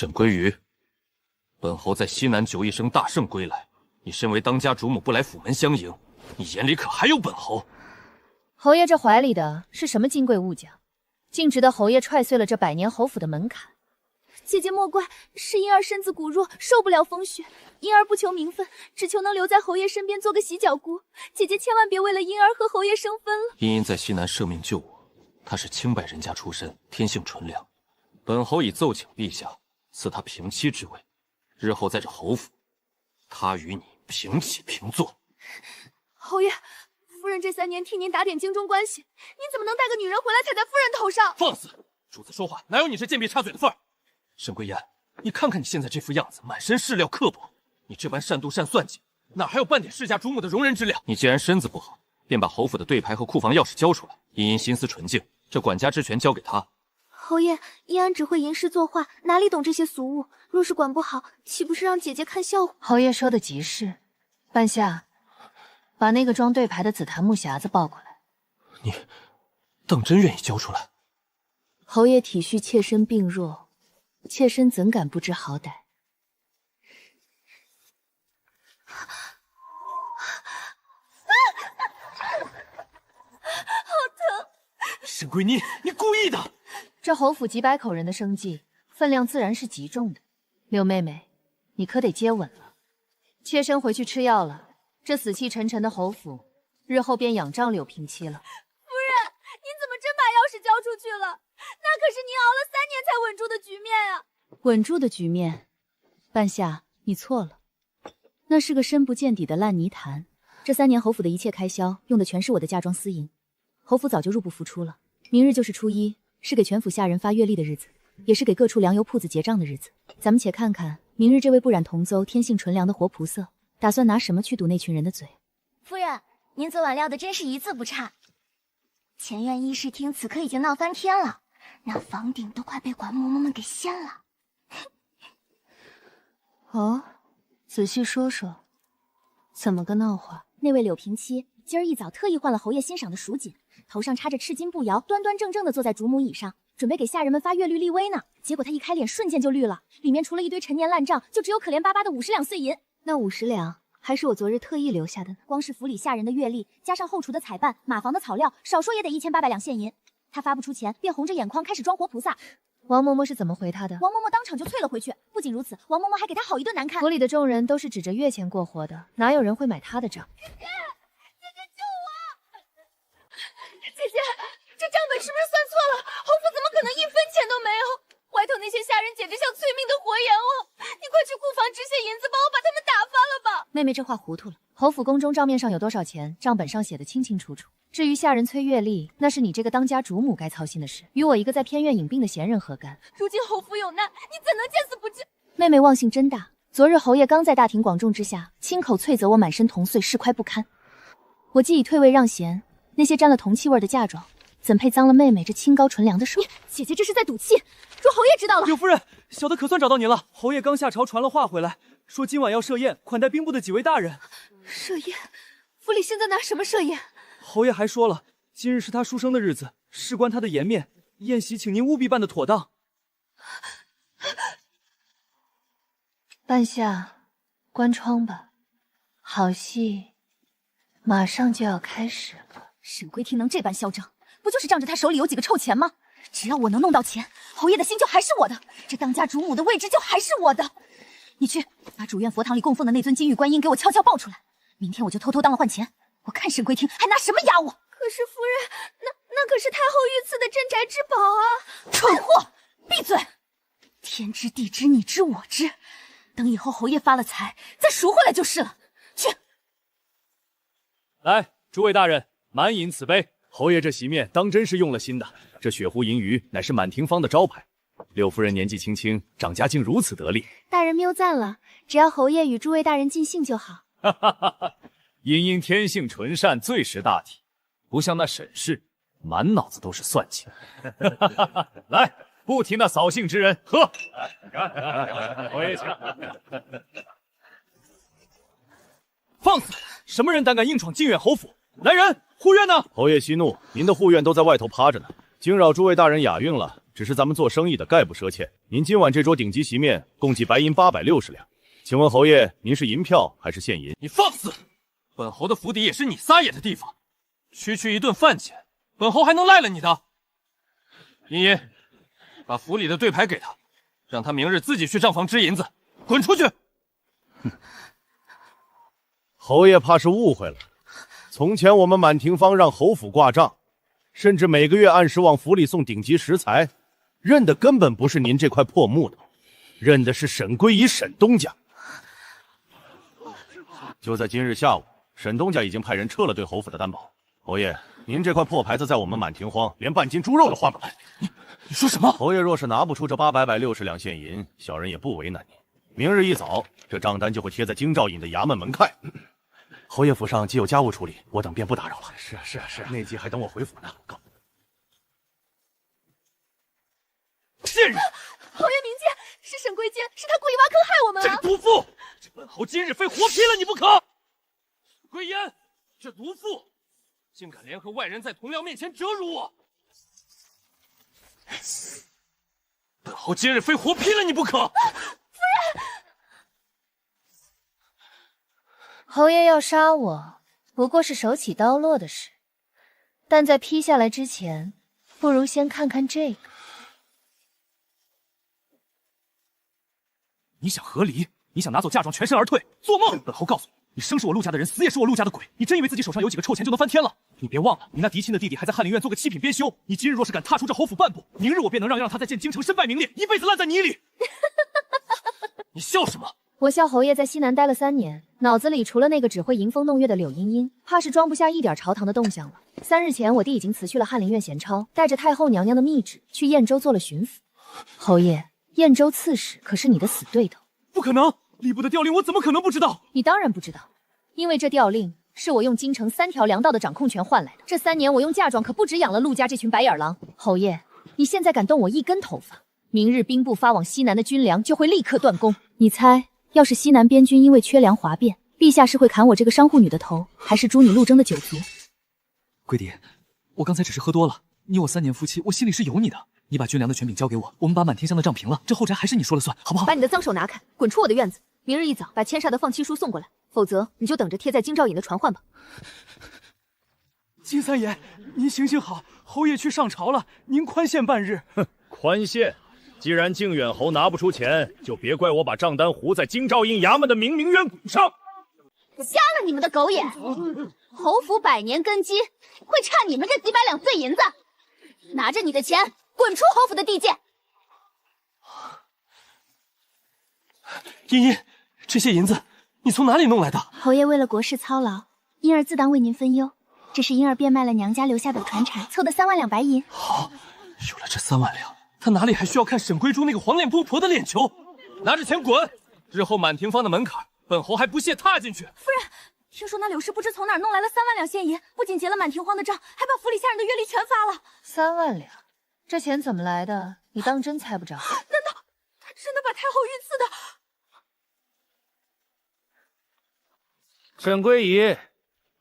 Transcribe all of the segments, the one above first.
沈归瑜，本侯在西南9一生大胜归来，你身为当家主母不来府门相迎，你眼里可还有本侯？侯爷这怀里的是什么金贵物件，竟值得侯爷踹碎了这百年侯府的门槛？姐姐莫怪，是婴儿身子骨弱，受不了风雪。婴儿不求名分，只求能留在侯爷身边做个洗脚姑。姐姐千万别为了婴儿和侯爷生分了。茵茵在西南舍命救我，她是清白人家出身，天性纯良。本侯已奏请陛下赐她平妻之位，日后在这侯府，她与你平起平坐。侯爷，夫人这3年替您打点京中关系，您怎么能带个女人回来踩在夫人头上？放肆！主子说话哪有你这贱婢插嘴的份儿？沈归燕，你看看你现在这副样子，满身势料刻薄，你这般善妒善算计，哪还有半点世家主母的容人之量？你既然身子不好，便把侯府的对牌和库房钥匙交出来。茵茵心思纯净，这管家之权交给她。侯爷，茵安只会吟诗作画，哪里懂这些俗物？若是管不好，岂不是让姐姐看笑话？侯爷说的极是。半夏，把那个装对牌的紫檀木匣子抱过来。你当真愿意交出来？侯爷体恤妾身病弱，妾身怎敢不知好歹？好疼！沈归妮，你故意的！这侯府几百口人的生计，分量自然是极重的。柳妹妹，你可得接吻了。妾身回去吃药了，这死气沉沉的侯府，日后便仰仗柳平妻了。夫人，您怎么真把钥匙交出去了？那可是您熬了3年才稳住的局面啊！稳住的局面，半夏，你错了，那是个深不见底的烂泥潭。这3年侯府的一切开销，用的全是我的嫁妆私银。侯府早就入不敷出了，明日就是初1，是给全府下人发月历的日子，也是给各处粮油铺子结账的日子。咱们且看看，明日这位不染同邹、天性纯良的活菩萨，打算拿什么去堵那群人的嘴？夫人，您昨晚料的真是一字不差。前院议事厅此刻已经闹翻天了，那房顶都快被管嬷嬷们给掀了。哦，仔细说说，怎么个闹法？那位柳平妻今儿一早特意换了侯爷欣赏的蜀锦，头上插着赤金步摇，端端正正的坐在主母椅上，准备给下人们发月律立威呢。结果他一开脸，瞬间就绿了，里面除了一堆陈年烂账，就只有可怜巴巴的50两碎银。那50两还是我昨日特意留下的呢。光是府里下人的月例，加上后厨的彩办、马房的草料，少说也得1800两现银。他发不出钱，便红着眼眶开始装活菩萨。王嬷嬷是怎么回他的？王嬷嬷当场就啐了回去。不仅如此，王嬷嬷还给他好一顿难看。府里的众人都是指着月钱过活的，哪有人会买他的账？姐姐救我！姐姐，这账本是不是算错了？侯府怎么可能1分钱都没有？外头那些下人简直像催命的活阎王！你快去库房支些银子，帮我把他们打发了吧。妹妹这话糊涂了，侯府宫中账面上有多少钱，账本上写的清清楚楚。至于下人催月历，那是你这个当家主母该操心的事，与我一个在偏院隐病的闲人何干？如今侯府有难，你怎能见死不救？妹妹忘性真大，昨日侯爷刚在大庭广众之下亲口啐责我满身铜碎，市侩不堪。我既已退位让贤，那些沾了铜气味的嫁妆，怎配脏了妹妹这清高纯良的手？姐姐这是在赌气。若侯爷知道了，柳夫人，小的可算找到您了。侯爷刚下朝传了话回来，说今晚要设宴款待兵部的几位大人。设宴？府里现在拿什么设宴？侯爷还说了，今日是他出生的日子，事关他的颜面，宴席请您务必办得妥当。半夏，关窗吧，好戏马上就要开始了。沈归听能这般嚣张，不就是仗着他手里有几个臭钱吗？只要我能弄到钱，侯爷的心就还是我的，这当家主母的位置就还是我的。你去把主院佛堂里供奉的那尊金玉观音给我悄悄抱出来，明天我就偷偷当了换钱。我看沈归听还拿什么压我？可是夫人，那可是太后御赐的镇宅之宝啊！蠢货，闭嘴！天知地知你知我知，等以后侯爷发了财再赎回来就是了。去，来，诸位大人，满饮此杯。侯爷这席面当真是用了心的，这雪狐银鱼乃是满庭芳的招牌。柳夫人年纪轻轻，长家竟如此得力，大人谬赞了，只要侯爷与诸位大人尽兴就好。哈哈哈哈！茵茵天性纯善，最识大体，不像那沈氏，满脑子都是算计。来，不提那扫兴之人，喝！侯爷请。放肆！什么人胆敢硬闯靖远侯府？来人，护院呢？侯爷息怒，您的护院都在外头趴着呢，惊扰诸位大人雅韵了，只只是咱们做生意的概不赊欠。您今晚这桌顶级席面共计白银860两，请问侯爷，您是银票还是现银？你放肆！本侯的府邸也是你撒野的地方，区区一顿饭钱，本侯还能赖了你的？茵茵，把府里的对牌给他，让他明日自己去账房支银子，滚出去！哼，侯爷怕是误会了。从前我们满庭坊让侯府挂账，甚至每个月按时往府里送顶级食材，认的根本不是您这块破木头，认的是沈归仪沈东家。就在今日下午，沈东家已经派人撤了对侯府的担保。侯爷，您这块破牌子在我们满庭荒连半斤猪肉都换不来。你说什么？侯爷若是拿不出这860两现银，小人也不为难您。明日一早，这账单就会贴在京兆尹的衙门门槛。侯爷府上既有家务处理，我等便不打扰了。是啊，内急还等我回府呢。告。贱人！侯爷明鉴，是沈归奸，是他故意挖坑害我们啊！这个毒妇，这本侯今日非活劈了你不可！归言，这毒妇竟敢联合外人在同僚面前折辱我，本侯今日非活劈了你不可！夫人，侯爷要杀我，不过是手起刀落的事，但在劈下来之前，不如先看看这个。你想和离？你想拿走嫁妆全身而退？做梦！本侯告诉你，你生是我陆家的人，死也是我陆家的鬼。你真以为自己手上有几个臭钱就能翻天了？你别忘了，你那嫡亲的弟弟还在翰林院做个七品编修。你今日若是敢踏出这侯府半步，明日我便能让他在建京城身败名裂，一辈子烂在泥里。你笑什么？我笑侯爷在西南待了3年，脑子里除了那个只会迎风弄月的柳茵茵，怕是装不下一点朝堂的动向了。3日前，我弟已经辞去了翰林院闲抄，带着太后娘娘的密旨去燕州做了巡抚。侯爷，燕州刺史可是你的死对头。不可能！吏部的调令我怎么可能不知道？你当然不知道，因为这调令是我用京城3条粮道的掌控权换来的。这3年我用嫁妆可不止养了陆家这群白眼狼。侯爷，你现在敢动我一根头发，明日兵部发往西南的军粮就会立刻断供。你猜，要是西南边军因为缺粮哗变，陛下是会砍我这个商户女的头，还是诛你陆征的9族？贵弟，我刚才只是喝多了，你我3年夫妻，我心里是有你的。你把军粮的权柄交给我，我们把满天香的账平了，这后宅还是你说了算，好不好？把你的脏手拿开，滚出我的院子！明日一早把签杀的放期书送过来，否则你就等着贴在京兆尹的传唤吧。金三爷，您行行好，侯爷去上朝了，您宽限半日。哼，宽限？既然靖远侯拿不出钱，就别怪我把账单糊在京兆尹衙门的明明冤骨上。瞎了你们的狗眼！侯府100年根基，会差你们这几百两碎银子？拿着你的钱，滚出侯府的地界！茵茵，这些银子你从哪里弄来的？侯爷为了国事操劳，婴儿自当为您分忧。这是婴儿变卖了娘家留下的传产，凑的3万两白银。好，有了这3万两，他哪里还需要看沈归珠那个黄脸巫婆的脸球？拿着钱滚！日后满庭坊的门槛，本侯还不屑踏进去。夫人，听说那柳氏不知从哪儿弄来了3万两现银，不仅结了满庭荒的账，还把府里下人的月例全发了。3万两，这钱怎么来的？你当真猜不着？难道他真的把太后御赐的？沈归仪，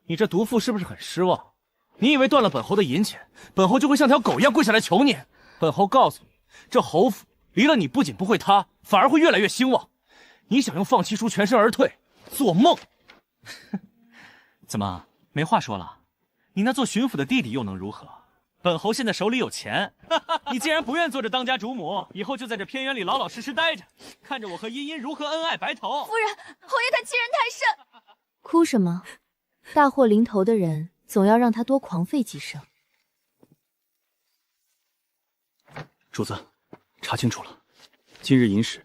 你这毒妇是不是很失望？你以为断了本侯的银钱，本侯就会像条狗一样跪下来求你？本侯告诉你，这侯府离了你不仅不会塌，反而会越来越兴旺。你想用放弃书全身而退，做梦！怎么没话说了？你那做巡抚的弟弟又能如何？本侯现在手里有钱，你既然不愿做这当家主母，以后就在这偏园里老老实实待着，看着我和茵茵如何恩爱白头。夫人，侯爷他欺人太甚。哭什么？大祸临头的人，总要让他多狂吠几声。主子，查清楚了，今日寅时，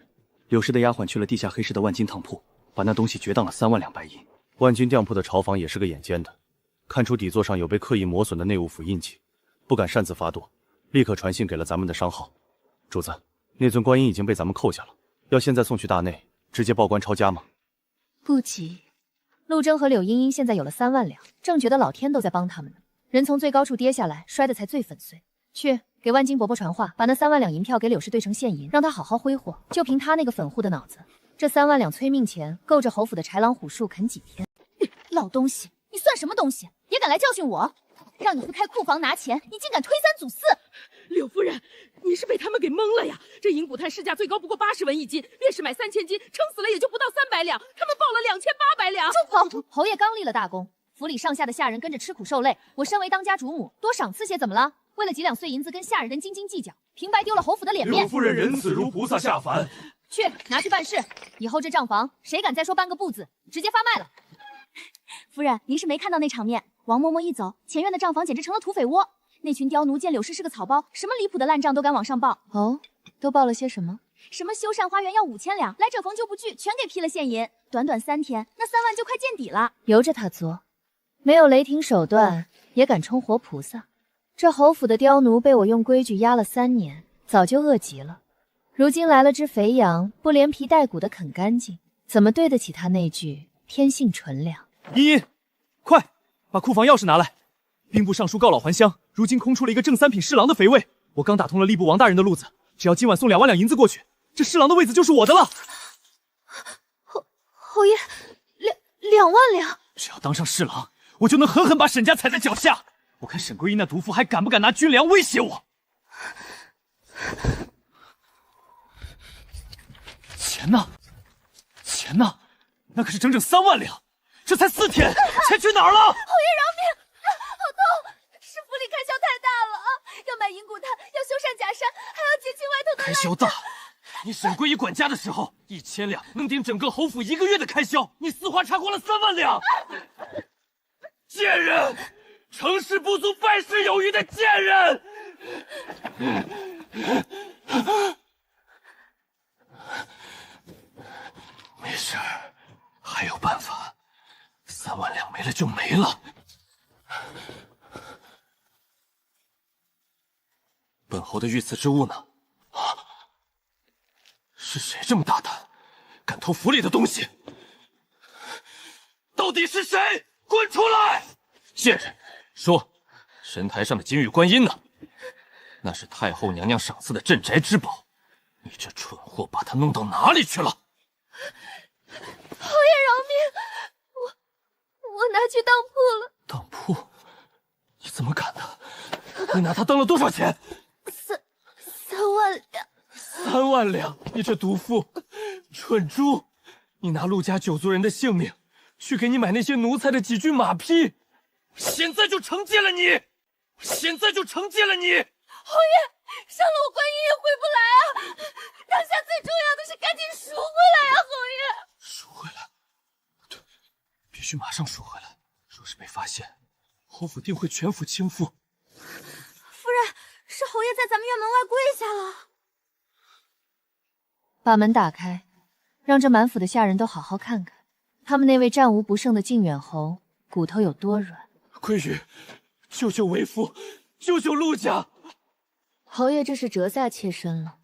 柳氏的丫鬟去了地下黑市的万金当铺，把那东西决当了3万两白银。万金当铺的朝房也是个眼尖的，看出底座上有被刻意磨损的内务府印记，不敢擅自发舵，立刻传信给了咱们的商号。主子，那尊观音已经被咱们扣下了，要现在送去大内，直接报官抄家吗？不急。陆征和柳茵茵现在有了3万两，正觉得老天都在帮他们呢。人从最高处跌下来，摔得才最粉碎。去给万金伯伯传话，把那3万两银票给柳氏兑成现银，让他好好挥霍。就凭他那个粉户的脑子，这3万两催命钱够着侯府的豺狼虎树啃几天。老东西，你算什么东西？也敢来教训我？让你去开库房拿钱，你竟敢推三阻四！柳夫人，你是被他们给蒙了呀！这银骨炭市价最高不过80文一斤，烈士买3000斤，撑死了也就不到300两，他们报了2800两。住口！侯爷刚立了大功，府里上下的下人跟着吃苦受累，我身为当家主母，多赏赐些怎么了？为了几两碎银子跟下人斤斤计较，平白丢了侯府的脸面。柳夫人仁慈如菩萨下凡，去拿去办事。以后这账房谁敢再说半个不字，直接发卖了。夫人，您是没看到那场面，王嬷嬷一走，前院的账房简直成了土匪窝。那群刁奴见柳氏是个草包，什么离谱的烂账都敢往上报。哦，都报了些什么？什么修缮花园要5000两，来者逢旧不拒，全给批了现银。短短3天，那3万就快见底了。由着他作，没有雷霆手段也敢冲活菩萨。这侯府的刁奴被我用规矩压了3年，早就饿极了。如今来了只肥羊，不连皮带骨的啃干净，怎么对得起他那句天性纯良？茵茵，快把库房钥匙拿来！兵部尚书告老还乡，如今空出了一个正3品侍郎的肥位，我刚打通了吏部王大人的路子，只要今晚送2万两银子过去，这侍郎的位子就是我的了。侯爷，2万两！只要当上侍郎，我就能狠狠把沈家踩在脚下。我看沈桂英那毒妇还敢不敢拿军粮威胁我？钱呢？钱呢？那可是整整3万两，这才4天，钱去哪儿了？侯爷饶命！好痛！是府里开销太大了啊！要买银骨炭，要修缮假山，还要结清外头的开销大？你沈桂英管家的时候，1000两能顶整个侯府1个月的开销，你私花查光了3万两！贱人！成事不足败事有余的贱人！没事，还有办法。3万两没了就没了。本侯的御赐之物呢？是谁这么大胆，敢偷府里的东西？到底是谁？滚出来！贱人！说，神台上的金玉观音呢？那是太后娘娘赏赐的镇宅之宝，你这蠢货把它弄到哪里去了？侯爷饶命！我拿去当铺了。当铺？你怎么敢的？你拿它当了多少钱？3万两。3万两！你这毒妇，蠢猪！你拿陆家9族人的性命去给你买那些奴才的几具马匹。现在就惩戒了你！现在就惩戒了你！侯爷，伤了我观音也回不来啊！当下最重要的是赶紧赎回来啊，侯爷！赎回来？对，必须马上赎回来。若是被发现，侯府定会全府倾覆。夫人，是侯爷在咱们院门外跪下了。把门打开，让这满府的下人都好好看看，他们那位战无不胜的靖远侯骨头有多软。桂玉，救救为夫，救救陆家！侯爷这是折下妾身了。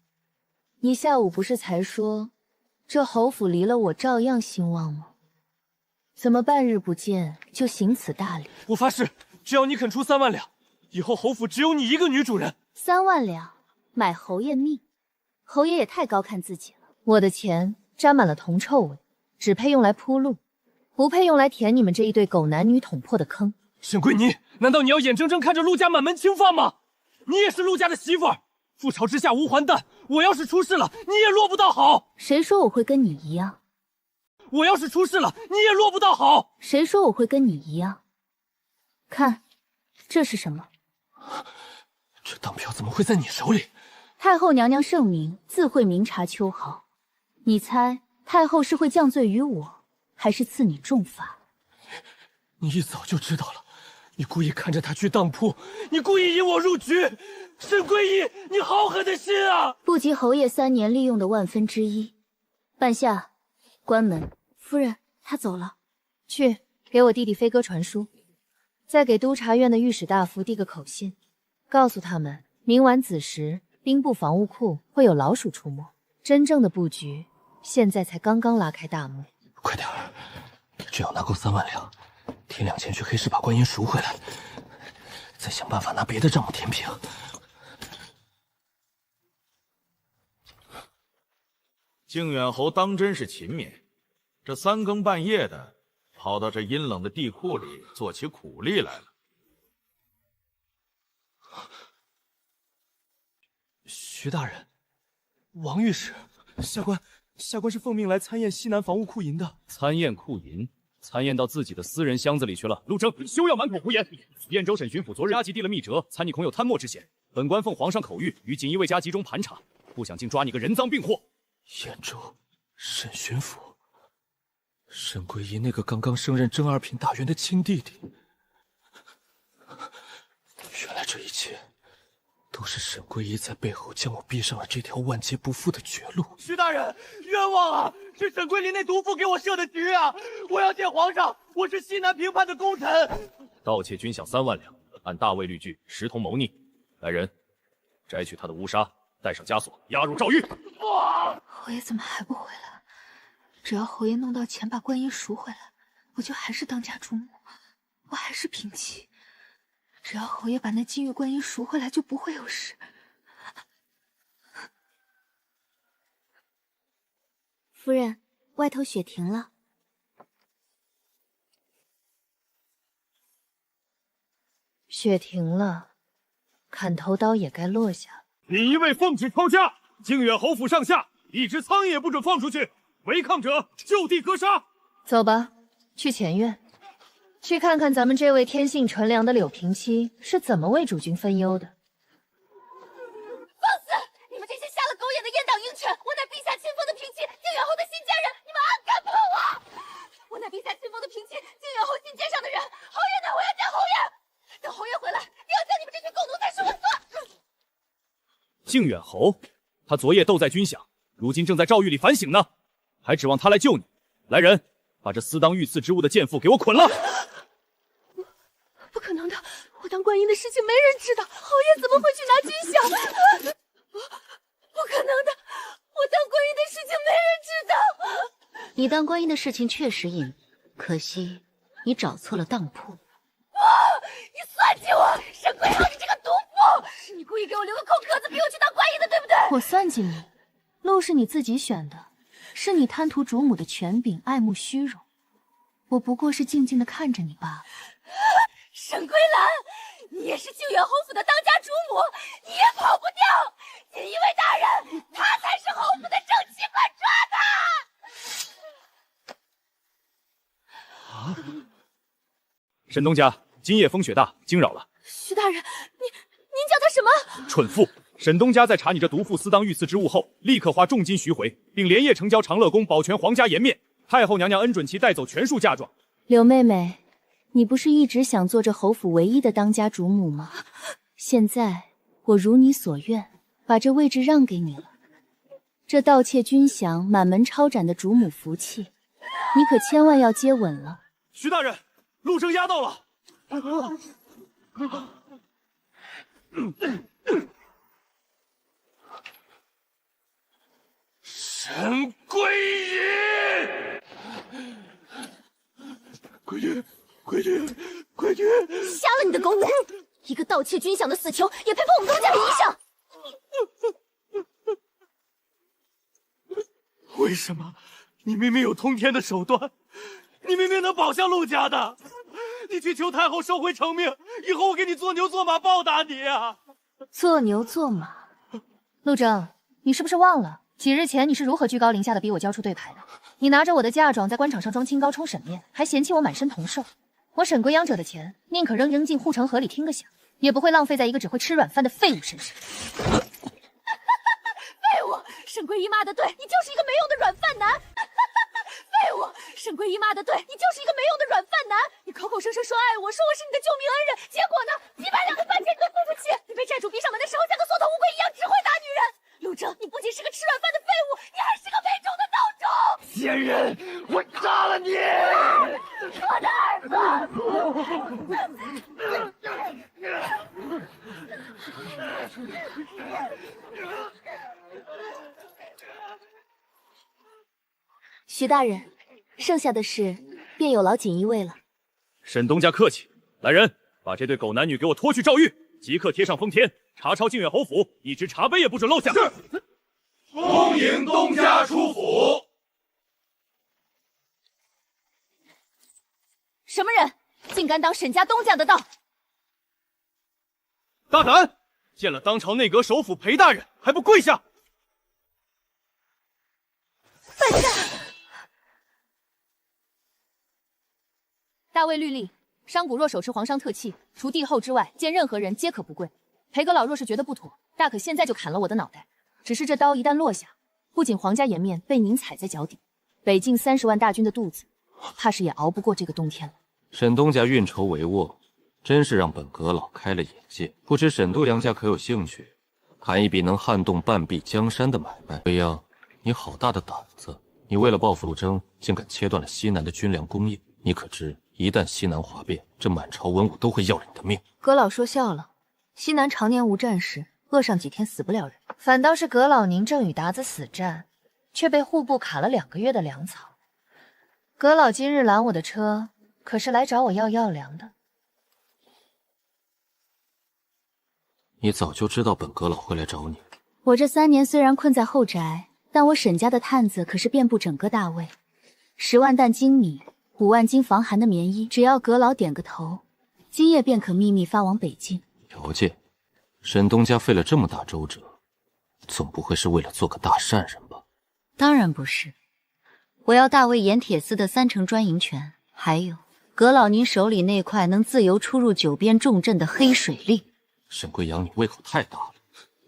你下午不是才说，这侯府离了我照样兴旺吗？怎么半日不见就行此大礼？我发誓，只要你肯出3万两，以后侯府只有你一个女主人。3万两买侯爷命，侯爷也太高看自己了。我的钱沾满了铜臭味，只配用来铺路，不配用来填你们这一对狗男女捅破的坑。沈桂妮，难道你要眼睁睁看着陆家满门清放吗？你也是陆家的媳妇儿，覆巢之下无还蛋。我要是出事了，你也落不到好。谁说我会跟你一样？我要是出事了，你也落不到好。谁说我会跟你一样？看，这是什么？这当票怎么会在你手里？太后娘娘圣明，自会明察秋毫。你猜太后是会降罪于我，还是赐你重罚？你一早就知道了。你故意看着他去当铺，你故意引我入局，沈桂义，你好狠的心啊！不及侯爷3年利用的1/1000。半夏，关门。夫人，他走了。去给我弟弟飞鸽传书，再给督察院的御史大夫递个口信，告诉他们明晚子时兵部防务库会有老鼠出没。真正的布局现在才刚刚拉开大幕。快点儿，只要拿够3万两。天亮前去黑市把观音赎回来，再想办法拿别的账目填平。靖远侯当真是勤勉，这3更半夜的跑到这阴冷的地库里做起苦力来了。徐大人，王御史，下官是奉命来参验西南防务库银的。参验库银，参验到自己的私人箱子里去了。陆征，休要满口胡言！燕州审巡抚昨日加急递了密折，参你恐有贪墨之嫌。本官奉皇上口谕，与锦衣卫加集中盘查，不想竟抓你个人赃并获。燕州沈巡抚，沈归一那个刚刚升任正二品大员的亲弟弟。原来这一切都是沈归一在背后将我逼上了这条万劫不复的绝路。徐大人，冤枉啊！是沈桂林那毒妇给我设的局啊！我要见皇上，我是西南平叛的功臣。盗窃军饷3万两，按大魏律据，实同谋逆。来人，摘去他的乌纱，带上枷锁，押入诏狱。侯爷怎么还不回来？只要侯爷弄到钱，把观音赎回来，我就还是当家主母，我还是平妻。只要侯爷把那金玉观音赎回来，就不会有事。夫人，外头雪停了。雪停了，砍头刀也该落下了。锦衣卫奉旨抄家，靖远侯府上下一只苍蝇也不准放出去，违抗者就地格杀。走吧，去前院，去看看咱们这位天性纯良的柳平妻是怎么为主君分忧的。放肆！你们这些瞎了狗眼的阉党鹰犬！我乃陛下亲封的平妻，靖远侯的新家人，你们安敢碰我！我乃陛下亲封的平妻，靖远侯新街上的人，侯爷呢？我要见侯爷！等侯爷回来，定要将你们这群狗奴才说个算！靖远侯，他昨夜斗在军饷，如今正在诏狱里反省呢，还指望他来救你？来人，把这私当御赐之物的贱妇给我捆了！不可能的，我当观音的事情没人知道，侯爷怎么会去拿军饷？不可能的，我当观音的事情没人知道。你当观音的事情确实隐，可惜你找错了当铺。你算计我，沈桂浩，你这个毒妇！是你故意给我留个空壳子，逼我去当观音的，对不对？我算计你，路是你自己选的，是你贪图主母的权柄，爱慕虚荣，我不过是静静的看着你罢了。沈桂兰，你也是靖远侯府的当家主母，你也跑不掉。锦衣卫大人，他才是侯府的正妻，快抓他！沈东家今夜风雪大，惊扰了。徐大人，您叫他什么？蠢妇！沈东家在查你这毒妇私当御赐之物后，立刻花重金寻回，并连夜呈交长乐宫，保全皇家颜面。太后娘娘恩准其带走全数嫁妆。柳妹妹，你不是一直想做这侯府唯一的当家主母吗？现在我如你所愿，把这位置让给你了。这盗窃军饷、满门抄斩的主母福气，你可千万要接稳了。徐大人，陆生押到了。沈归隐，归隐，瞎了你的狗眼！一个盗窃军饷的死囚，也配碰我们东家的衣裳？为什么？你明明有通天的手段，你明明能保下陆家的，你去求太后收回成命，以后我给你做牛做马报答你啊！做牛做马？陆征，你是不是忘了几日前你是如何居高临下的逼我交出对牌的？你拿着我的嫁妆在官场上装清高充沈面，还嫌弃我满身铜兽。我沈归央者的钱，宁可扔进护城河里听个响，也不会浪费在一个只会吃软饭的废物身上。废物！沈归姨妈的对，你就是一个没用的软饭男。废物！沈归姨妈的对，你就是一个没用的软饭男。你口口声声说爱我，说我是你的救命恩人，结果呢，几百两的饭钱你都付不起。你被债主逼上门的时候，像个缩头乌龟一样，只会打女人。陆征，你不仅是个吃软饭的废物，你还是个没种的孬种！贱人，我杀了你！我的儿子！徐大人，剩下的事便有劳锦衣卫了。沈东家客气，来人，把这对狗男女给我拖去诏狱，即刻贴上封天，查抄靖远侯府，一只茶杯也不准漏下。是。恭迎东家出府。什么人竟敢挡沈家东家的道？大胆！见了当朝内阁首辅裴大人还不跪下！笨蛋！大魏律例：商贾若手持皇商特器，除帝后之外，见任何人皆可不跪。裴阁老若是觉得不妥，大可现在就砍了我的脑袋。只是这刀一旦落下，不仅皇家颜面被您踩在脚底，北境30万大军的肚子，怕是也熬不过这个冬天了。沈东家运筹帷幄，真是让本阁老开了眼界。不知沈都梁家可有兴趣谈一笔能撼动半壁江山的买卖？未央，你好大的胆子！你为了报复陆征，竟敢切断了西南的军粮供应。你可知，一旦西南哗变，这满朝文武都会要了你的命。阁老说笑了，西南常年无战事，饿上几天死不了人。反倒是阁老您正与鞑子死战，却被户部砍了2个月的粮草。阁老今日拦我的车，可是来找我要粮的。你早就知道本阁老会来找你。我这3年虽然困在后宅，但我沈家的探子可是遍布整个大魏，10万担精米，5万斤防寒的棉衣，只要阁老点个头，今夜便可秘密发往北境。条件？沈东家费了这么大周折，总不会是为了做个大善人吧？当然不是，我要大魏盐铁司的3成专营权，还有阁老您手里那块能自由出入9边重镇的黑水令。沈贵阳，你胃口太大了。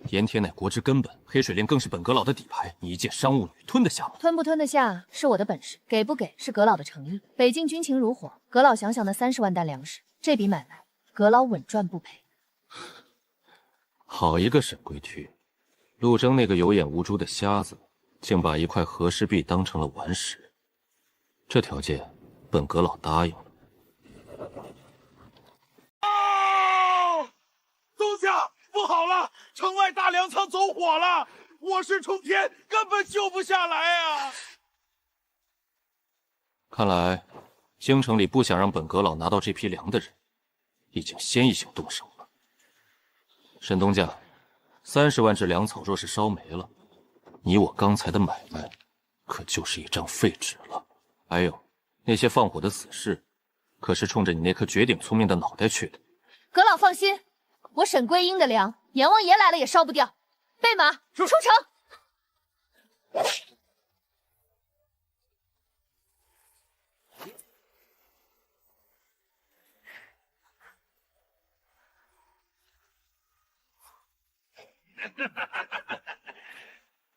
盐铁乃国之根本，黑水令更是本阁老的底牌，你一介商务女吞得下吗？吞不吞得下是我的本事，给不给是阁老的诚意。北境军情如火，阁老想想那30万担粮食，这笔买卖阁老稳赚不赔。好一个沈归区，陆征那个有眼无珠的瞎子，竟把一块和氏璧当成了顽石。这条件，本阁老答应了。东家，不好了，城外大粮仓走火了，火势冲天，根本救不下来啊！看来，京城里不想让本阁老拿到这批粮的人，已经先一宿动手了。沈东家，30万只粮草若是烧没了，你我刚才的买卖，可就是一张废纸了。还有那些放火的死士，可是冲着你那颗绝顶聪明的脑袋去的。阁老放心，我沈归英的粮，阎王爷来了也烧不掉。备马，出城！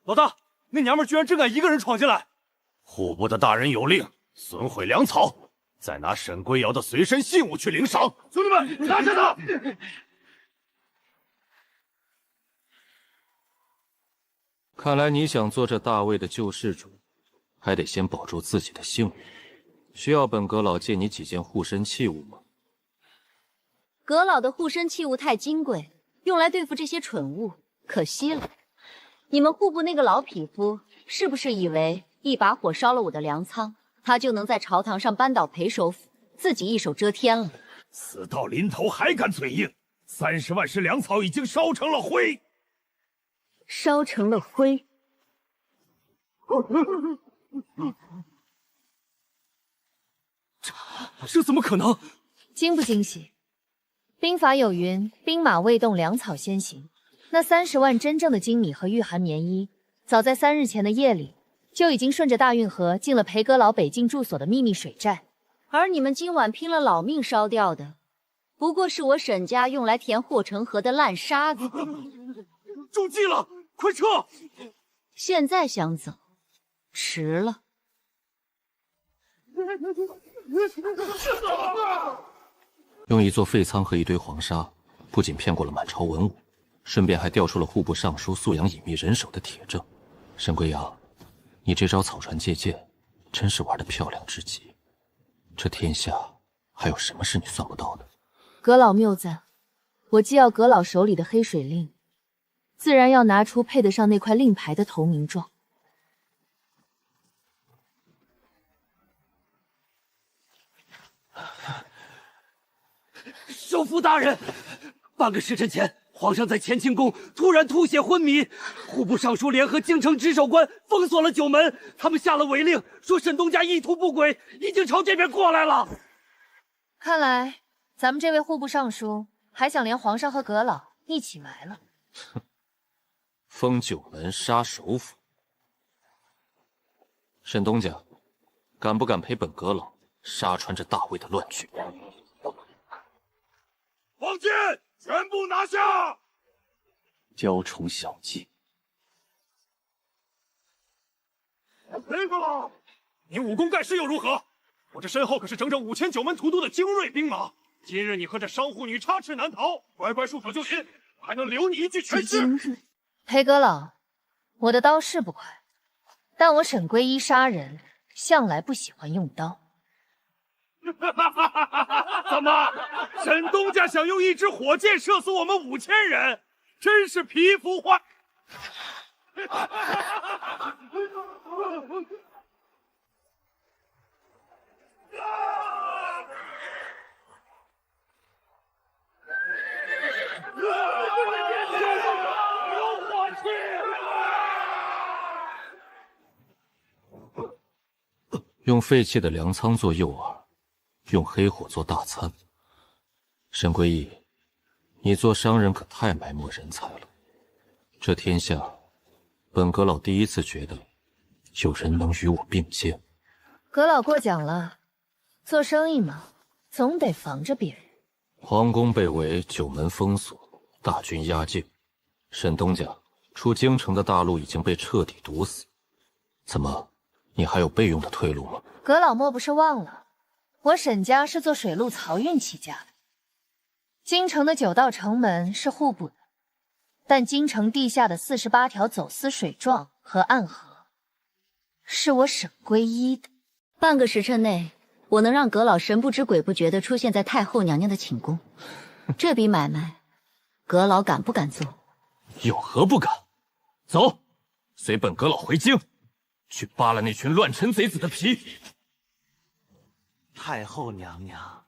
老大，那娘们居然真敢一个人闯进来！户部的大人有令，损毁粮草，再拿沈归尧的随身信物去领赏。兄弟们，拿下他！看来你想做这大魏的救世主，还得先保住自己的性命。需要本阁老借你几件护身器物吗？阁老的护身器物太金贵，用来对付这些蠢物可惜了。你们户部那个老匹夫，是不是以为一把火烧了我的粮仓，他就能在朝堂上扳倒裴首府，自己一手遮天了？死到临头还敢嘴硬！30万石粮草已经烧成了灰。烧成了灰。这怎么可能？惊不惊喜？兵法有云：兵马未动，粮草先行。那30万真正的精米和御寒棉衣，早在3日前的夜里，就已经顺着大运河进了裴阁老北境住所的秘密水寨。而你们今晚拼了老命烧掉的，不过是我沈家用来填护城河的烂沙子。中计了！快撤！现在想走，迟了。用一座废仓和一堆黄沙，不仅骗过了满朝文武，顺便还调出了户部尚书素养隐秘人手的铁证。沈归阳，你这招草船借箭，真是玩得漂亮至极。这天下还有什么是你算不到的？阁老谬赞，我既要阁老手里的黑水令，自然要拿出配得上那块令牌的投名状。首辅大人，半个时辰前，皇上在乾清宫突然吐血昏迷，户部尚书联合京城值守官封锁了9门，他们下了违令，说沈东家意图不轨，已经朝这边过来了。看来咱们这位户部尚书还想连皇上和阁老一起埋了。封九门杀首府，沈东家，敢不敢陪本阁老杀穿这大魏的乱局？王剑，全部拿下！雕虫小技。裴阁老，你武功盖世又如何？我这身后可是整整5000九门屠都的精锐兵马。今日你和这商户女插翅难逃，乖乖束手就擒，我还能留你一具全尸。裴阁老，我的刀是不快，但我沈归一杀人向来不喜欢用刀。怎么，沈东家想用一支火箭射死我们5000人，真是皮肤坏。用废弃的粮仓做诱饵，用黑火做大餐。沈归义，你做商人可太埋没人才了。这天下，本阁老第一次觉得有人能与我并肩。阁老过奖了，做生意嘛，总得防着别人。皇宫被围，九门封锁，大军压境。沈东家出京城的大路已经被彻底堵死，怎么，你还有备用的退路吗？阁老莫不是忘了，我沈家是做水陆漕运起家的。京城的9道城门是互补的，但京城地下的48条走私水状和暗河，是我沈归一的。半个时辰内，我能让阁老神不知鬼不觉地出现在太后娘娘的寝宫。这笔买卖，阁老敢不敢做？有何不敢？走，随本阁老回京，去扒了那群乱臣贼子的皮。太后娘娘，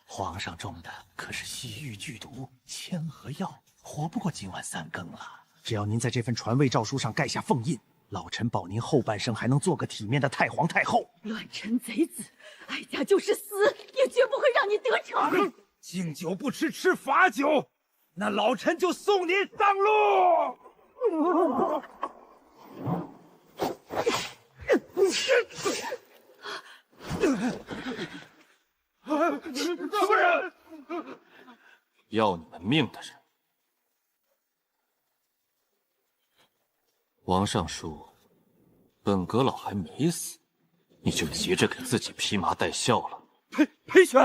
皇上中的可是西域剧毒千合药，活不过今晚3更了。只要您在这份传位诏书上盖下凤印，老臣保您后半生还能做个体面的太皇太后。乱臣贼子，哀家就是死也绝不会让你得逞。敬酒不吃吃罚酒，那老臣就送你上路。什么人？要你们命的人。王尚书，本阁老还没死，你就急着给自己披麻戴孝了？裴玄，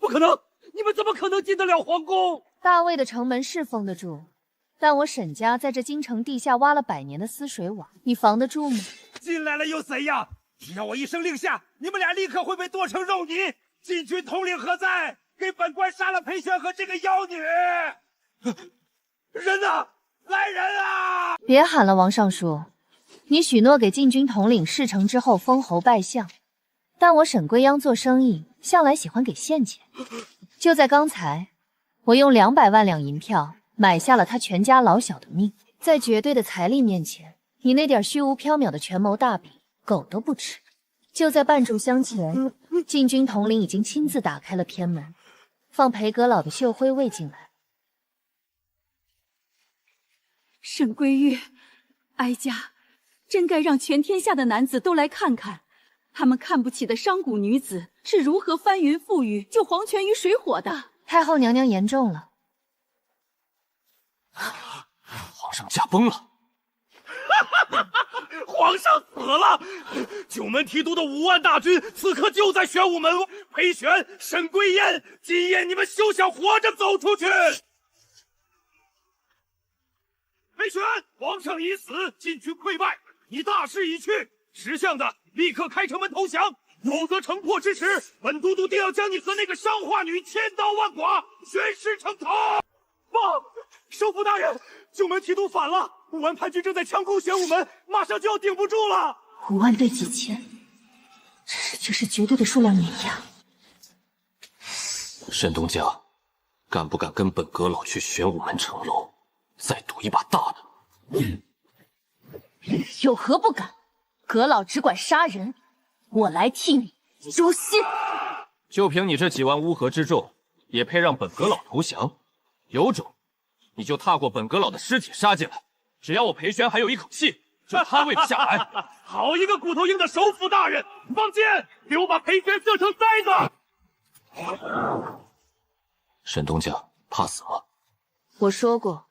不可能！你们怎么可能进得了皇宫？大魏的城门是封得住，但我沈家在这京城地下挖了100年的私水网，你防得住吗？进来了又怎样？只要我一声令下，你们俩立刻会被剁成肉泥。禁军统领何在？给本官杀了裴玄和这个妖女！人呢？来人啊！别喊了，王尚书，你许诺给禁军统领事成之后封侯拜相，但我沈归央做生意向来喜欢给现钱。就在刚才，我用200万两银票买下了他全家老小的命。在绝对的财力面前，你那点虚无缥缈的权谋大笔，狗都不吃。就在半炷香前，禁军统领已经亲自打开了偏门，放裴阁老的秀辉卫进来。沈归玉，哀家真该让全天下的男子都来看看，他们看不起的商贾女子是如何翻云覆雨救黄泉于水火的。太后娘娘言重了，皇上驾崩了。皇上死了！九门提督的5万大军此刻就在玄武门外。裴玄、沈归燕，今夜你们休想活着走出去！裴玄，皇上已死，禁军溃败，你大势已去，识相的立刻开城门投降，否则城破之时，本都督定要将你和那个商化女千刀万剐，悬尸城头。报，首府大人，九门提督反了，5万叛军正在强攻玄武门，马上就要顶不住了。5万对几千，这是绝对的数量碾压。沈东家，敢不敢跟本阁老去玄武门城楼，再赌一把大的？有何不敢？阁老只管杀人，我来替你诛心。就凭你这几万乌合之众，也配让本阁老投降？有种，你就踏过本阁老的尸体杀进来。只要我裴玄还有一口气，就捍卫不下来。好一个骨头硬的首辅大人！放箭，给我把裴玄射成筛子！沈东家怕死吗？我说过，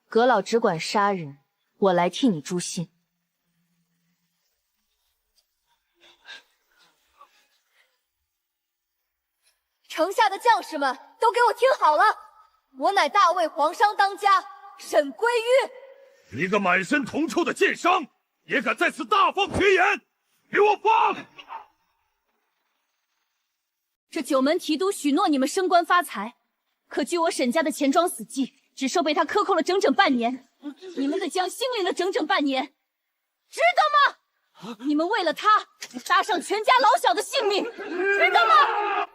阁老只管杀人，我来替你诛心。城下的将士们都给我听好了，我乃大魏皇商当家沈归玉。一个满身铜臭的奸商，也敢在此大放厥言！给我放！这九门提督许诺你们升官发财，可据我沈家的钱庄死记，只受被他克扣了整整半年。你们的将心领了整整半年，值得吗？你们为了他搭上全家老小的性命，值得吗？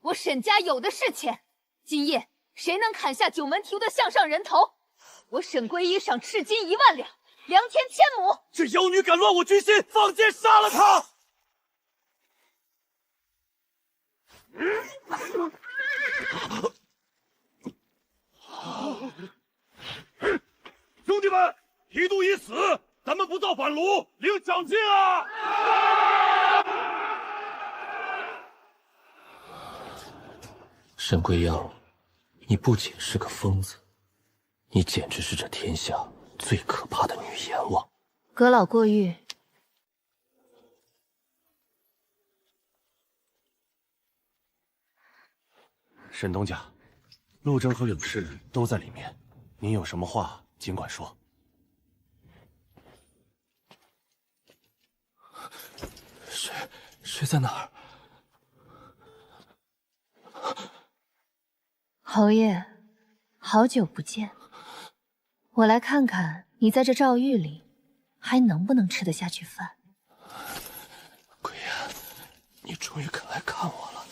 我沈家有的是钱，今夜谁能砍下九门提督的项上人头，我沈归一赏赤金1万两，良田1000亩。这妖女敢乱我军心，放箭杀了她！兄弟们，提督已死，咱们不造反炉，领奖金啊！沈归央，你不仅是个疯子，你简直是这天下最可怕的女阎王。阁老过誉。沈东家，陆征和柳氏都在里面，您有什么话尽管说。谁在哪儿？侯爷，好久不见，我来看看你在这诏狱里还能不能吃得下去饭。归言，你终于肯来看我了。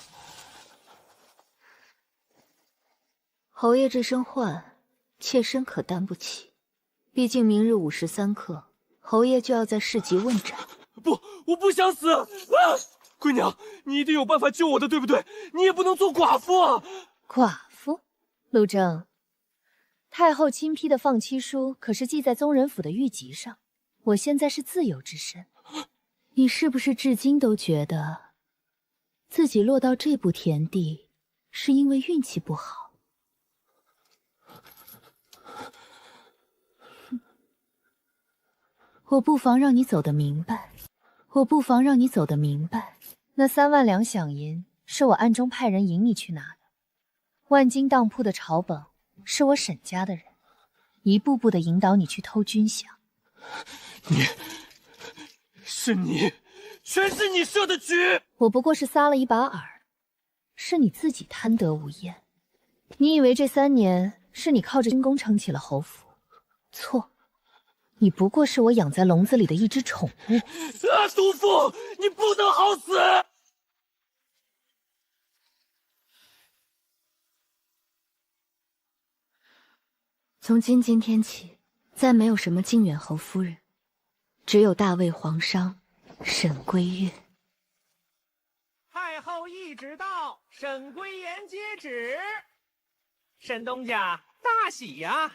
侯爷这身患，妾身可担不起，毕竟明日午时3刻，侯爷就要在市集问斩。不，我不想死啊！龟娘，你一定有办法救我的，对不对？你也不能做寡妇啊！寡妇？陆征，太后亲批的放妻书可是记在宗人府的御籍上，我现在是自由之身。你是不是至今都觉得自己落到这步田地是因为运气不好？我不妨让你走得明白，那3万两饷银是我暗中派人引你去拿的，万金当铺的朝本是我沈家的人，一步步的引导你去偷军饷。你，全是你设的局！我不过是撒了一把饵，是你自己贪得无厌。你以为这3年是你靠着军功撑起了侯府？错，你不过是我养在笼子里的一只宠物。毒妇，你不能好死！从今天起，再没有什么靖远侯夫人，只有大魏皇商沈归玉。太后懿旨到，沈归言接旨。沈东家大喜呀！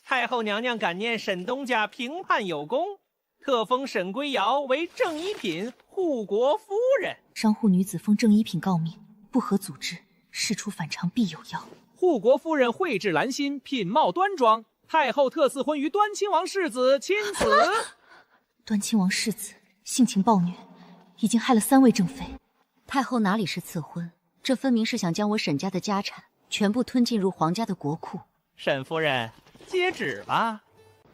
太后娘娘感念沈东家评判有功，特封沈归瑶为正一品护国夫人。商户女子封正一品诰命，不合组织，事出反常必有妖。护国夫人蕙质兰心，品貌端庄。太后特赐婚于端亲王世子，亲此。端亲王世子性情暴虐，已经害了3位正妃。太后哪里是赐婚，这分明是想将我沈家的家产全部吞进入皇家的国库。沈夫人，接旨吧。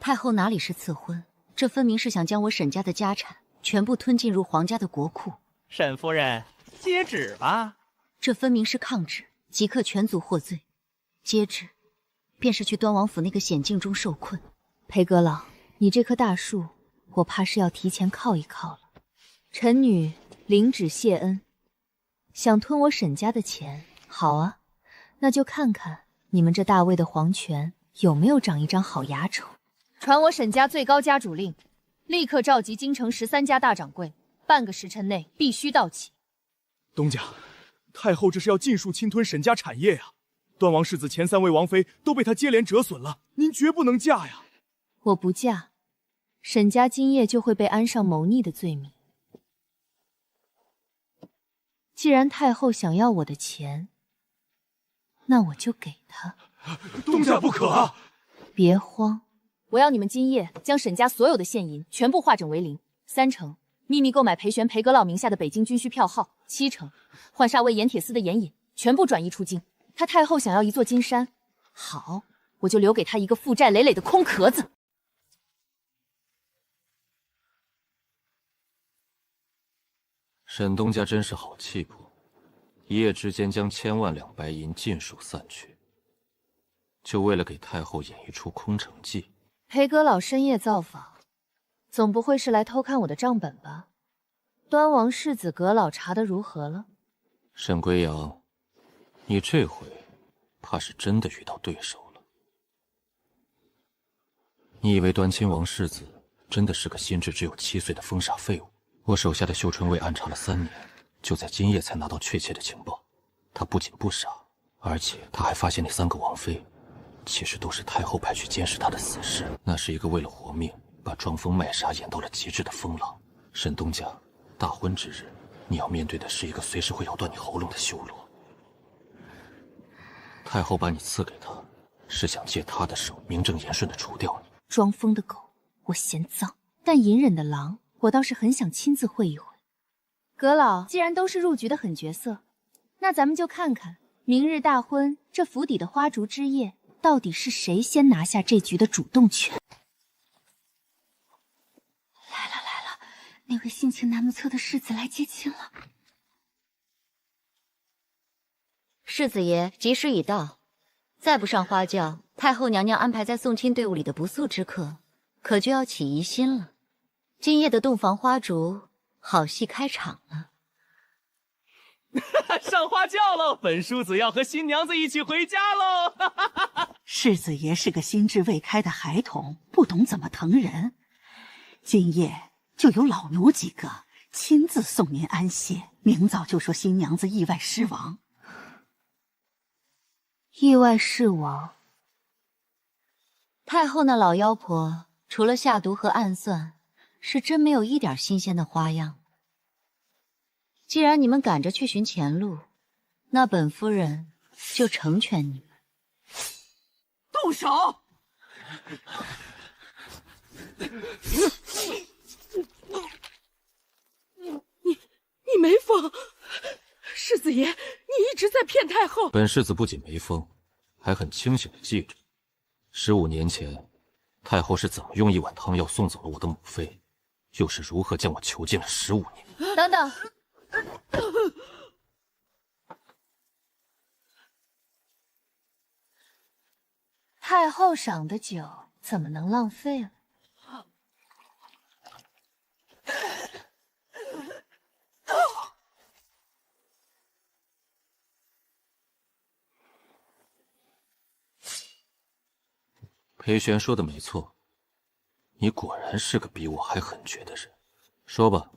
太后哪里是赐婚，这分明是想将我沈家的家产全部吞进入皇家的国库。沈夫人，接旨吧。这分明是抗旨，即刻全族获罪。接旨，便是去端王府那个险境中受困。裴阁老，你这棵大树，我怕是要提前靠一靠了。臣女领旨谢恩。想吞我沈家的钱，好啊，那就看看你们这大魏的皇权有没有长一张好牙丑。传我沈家最高家主令，立刻召集京城13家大掌柜，半个时辰内必须到齐。东家，太后这是要尽数侵吞沈家产业呀！端王世子前3位王妃都被他接连折损了，您绝不能嫁呀！我不嫁，沈家今夜就会被安上谋逆的罪名。既然太后想要我的钱，那我就给她。东家不可啊！别慌，我要你们今夜将沈家所有的现银全部化整为零，3成秘密购买裴玄、裴阁老名下的北京军需票号，7成换煞为盐铁司的盐引，全部转移出京。他太后想要一座金山，好，我就留给他一个负债累累的空壳子。沈东家真是好气魄，一夜之间将1000万两白银尽数散去，就为了给太后演一出空城计。裴阁老深夜造访，总不会是来偷看我的账本吧？端王世子阁老查得如何了？沈归阳，你这回怕是真的遇到对手了。你以为端亲王世子真的是个心智只有7岁的疯傻废物？我手下的绣春卫暗查了3年，就在今夜才拿到确切的情报。他不仅不傻，而且他还发现那3个王妃其实都是太后派去监视他的死士。那是一个为了活命把装疯卖傻演到了极致的疯郎。沈东家，大婚之日，你要面对的是一个随时会咬断你喉咙的修罗。太后把你赐给他，是想借他的手名正言顺地除掉你。装疯的狗，我嫌脏；但隐忍的狼，我倒是很想亲自会一会。阁老既然都是入局的狠角色，那咱们就看看明日大婚这府邸的花烛之夜，到底是谁先拿下这局的主动权。来了，那位性情难测的世子来接亲了。世子爷，吉时已到，再不上花轿，太后娘娘安排在送亲队伍里的不速之客，可就要起疑心了。今夜的洞房花烛，好戏开场了。上花轿喽！本叔子要和新娘子一起回家喽！世子爷是个心智未开的孩童，不懂怎么疼人。今夜就有老奴几个亲自送您安歇，明早就说新娘子意外身亡。意外身亡？太后那老妖婆除了下毒和暗算，是真没有一点新鲜的花样。既然你们赶着去寻前路，那本夫人就成全你们。动手！你没疯，世子爷，你一直在骗太后。本世子不仅没疯，还很清醒地记着，15年前，太后是怎么用1碗汤药送走了我的母妃，又是如何将我囚禁了15年。等等。太后赏的酒怎么能浪费了？裴玄说的没错，你果然是个比我还狠绝的人。说吧，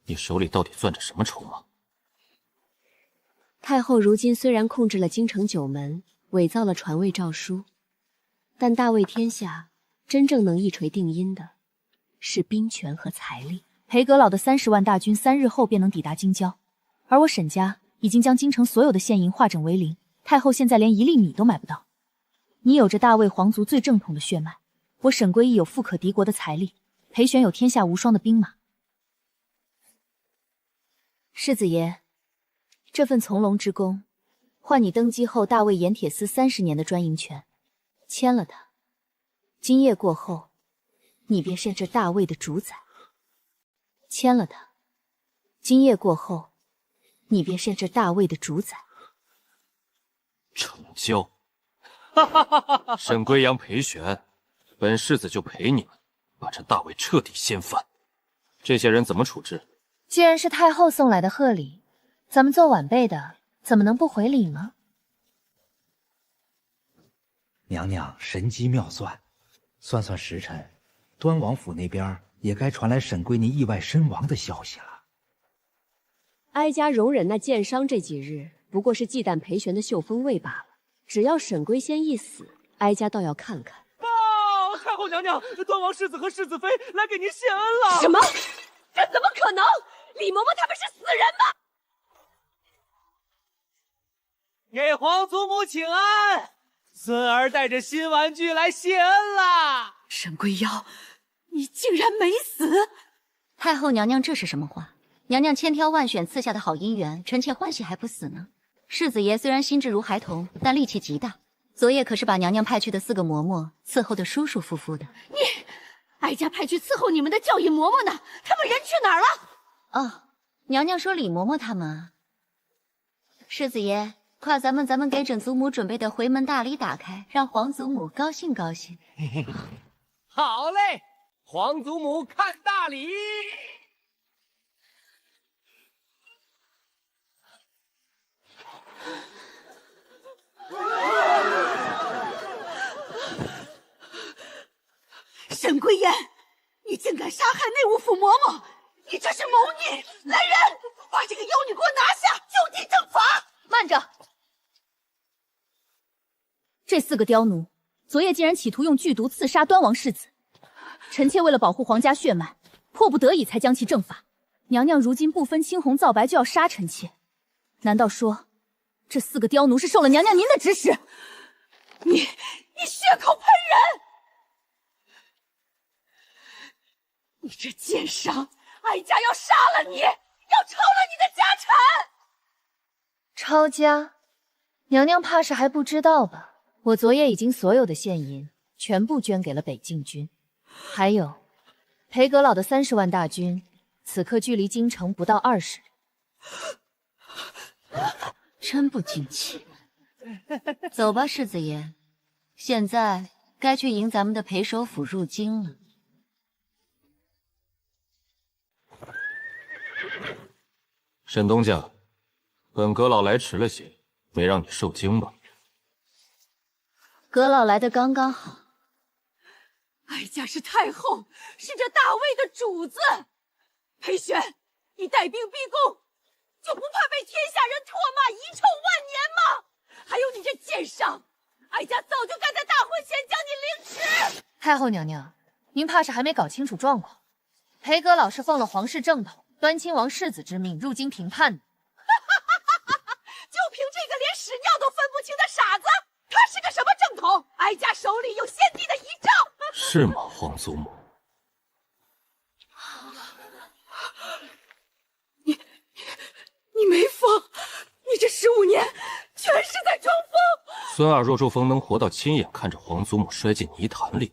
你手里到底攥着什么筹码？太后如今虽然控制了京城9门，伪造了传位诏书，但大魏天下真正能一锤定音的是兵权和财力。裴阁老的30万大军3日后便能抵达京郊，而我沈家已经将京城所有的现银化整为零，太后现在连1粒米都买不到。你有着大魏皇族最正统的血脉，我沈归义有富可敌国的财力，裴玄有天下无双的兵马。世子爷，这份从龙之功，换你登基后大魏盐铁司30年的专营权，签了它，今夜过后，你便是这大魏的主宰。签了它，今夜过后，你便是这大魏的主宰。成交。沈归阳、裴玄，本世子就陪你们把这大魏彻底掀翻。这些人怎么处置？既然是太后送来的贺礼，咱们做晚辈的怎么能不回礼吗？娘娘神机妙算，算算时辰，端王府那边也该传来沈归宁意外身亡的消息了。哀家容忍那剑伤这几日，不过是忌惮裴玄的秀风味罢了。只要沈归仙一死，哀家倒要看看。太后娘娘，端王世子和世子妃来给您谢恩了。什么？这怎么可能？李嬷嬷他们是死人吗？给皇祖母请安，孙儿带着新玩具来谢恩啦！沈归妖，你竟然没死！太后娘娘这是什么话？娘娘千挑万选赐下的好姻缘，臣妾欢喜还不死呢。世子爷虽然心智如孩童，但力气极大。昨夜可是把娘娘派去的4个嬷嬷伺候的舒舒服服的。你，哀家派去伺候你们的教引嬷嬷呢，他们人去哪儿了？哦，娘娘说李嬷嬷他们啊。世子爷，快咱们给准祖母准备的回门大礼打开，让皇祖母高兴高兴。好嘞，皇祖母看大礼。沈归燕，你竟敢杀害内务府嬷嬷，你这是谋逆！来人，把这个妖女给我拿下，就地正法！慢着，这4个刁奴昨夜竟然企图用剧毒刺杀端王世子，臣妾为了保护皇家血脉，迫不得已才将其正法。娘娘如今不分青红皂白就要杀臣妾，难道说这4个刁奴是受了娘娘您的指使？你血口喷人！你这奸商，哀家要杀了你，要抄了你的家产！抄家？娘娘怕是还不知道吧？我昨夜已经所有的现银全部捐给了北境军，还有裴阁老的30万大军，此刻距离京城不到20里。真不争气。走吧，世子爷，现在该去迎咱们的裴首府入京了。沈东家，本阁老来迟了些，没让你受惊吧？阁老来的刚刚好。哀家是太后，是这大魏的主子。裴玄，你带兵逼宫，就不怕被天下人唾骂遗臭万年吗？还有你这奸商，哀家早就该在大婚前将你凌迟。太后娘娘，您怕是还没搞清楚状况。裴阁老是奉了皇室正统，端亲王世子之命入京平叛的。就凭这个连屎尿都分不清的傻子，他是个什么正统？哀家手里有先帝的遗诏。是吗，皇祖母？你没疯，你这15年全是在装疯。孙儿若若风能活到亲眼看着皇祖母摔进泥潭里。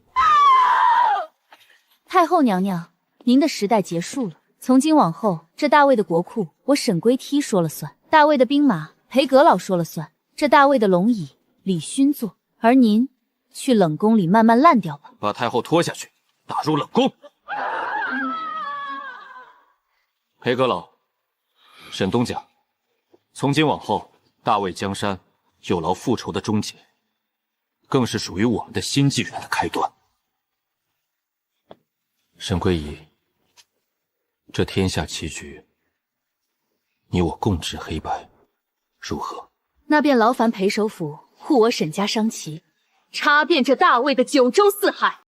太后娘娘，您的时代结束了，从今往后，这大魏的国库我沈归梯说了算，大魏的兵马裴阁老说了算，这大魏的龙椅李勋坐，而您去冷宫里慢慢烂掉吧。把太后拖下去，打入冷宫。裴阁老，沈东家，从今往后，大魏江山有劳复仇的终结，更是属于我们的新纪元的开端。沈归仪，这天下棋局，你我共执黑白，如何？那便劳烦裴首府护我沈家商旗，插遍这大魏的9州4海。